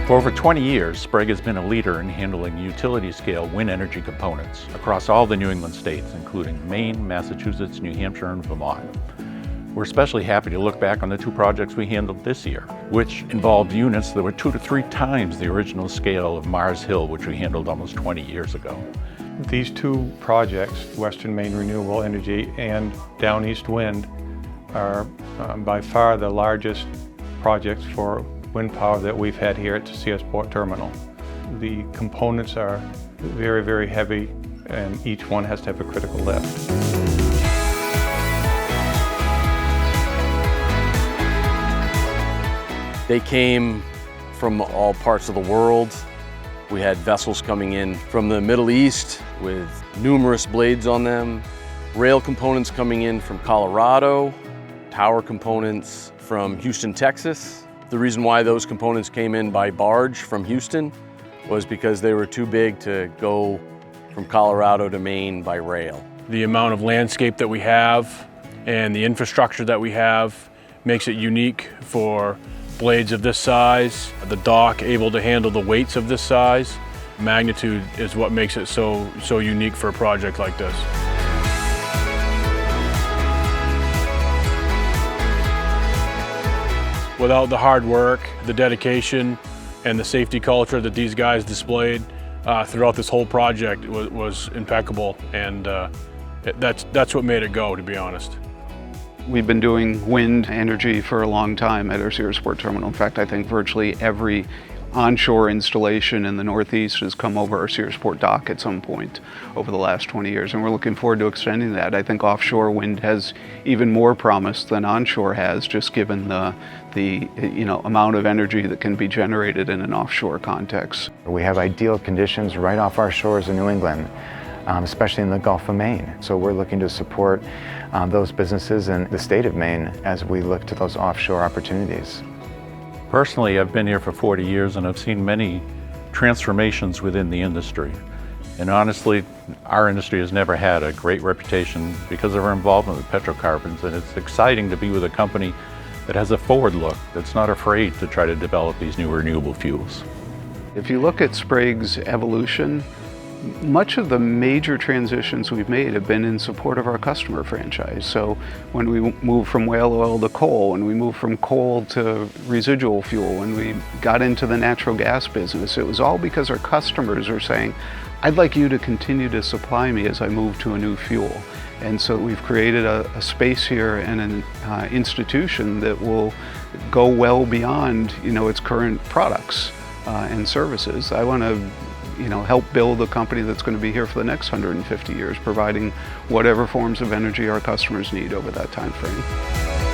For over 20 years, Sprague has been a leader in handling utility-scale wind energy components across all the New England states, including Maine, Massachusetts, New Hampshire, and Vermont. We're especially happy to look back on the two projects we handled this year, which involved units that were 2 to 3 times the original scale of Mars Hill, which we handled almost 20 years ago. These two projects, Western Maine Renewable Energy and Downeast Wind, are by far the largest projects for wind power that we've had here at the Searsport terminal. The components are very, very heavy, and each one has to have a critical lift. They came from all parts of the world. We had vessels coming in from the Middle East with numerous blades on them, rail components coming in from Colorado, tower components from Houston, Texas. The reason why those components came in by barge from Houston was because they were too big to go from Colorado to Maine by rail. The amount of landscape that we have and the infrastructure that we have makes it unique for blades of this size, the dock able to handle the weights of this size. Magnitude is what makes it so unique for a project like this. Without the hard work, the dedication, and the safety culture that these guys displayed throughout this whole project was impeccable, and that's what made it go, to be honest. We've been doing wind energy for a long time at our Searsport terminal. In fact, I think virtually every onshore installation in the Northeast has come over our Searsport dock at some point over the last 20 years, and we're looking forward to extending that. I think offshore wind has even more promise than onshore has, just given the amount of energy that can be generated in an offshore context. We have ideal conditions right off our shores in New England, especially in the Gulf of Maine. So we're looking to support those businesses in the state of Maine as we look to those offshore opportunities. Personally, I've been here for 40 years and I've seen many transformations within the industry. And honestly, our industry has never had a great reputation because of our involvement with petrocarbons, and it's exciting to be with a company that has a forward look, that's not afraid to try to develop these new renewable fuels. If you look at Sprague's evolution, much of the major transitions we've made have been in support of our customer franchise. So when we moved from whale oil to coal, when we moved from coal to residual fuel, when we got into the natural gas business, it was all because our customers are saying, I'd like you to continue to supply me as I move to a new fuel. And so we've created a space here and an institution that will go well beyond its current products and services. I want to help build a company that's going to be here for the next 150 years, providing whatever forms of energy our customers need over that time frame.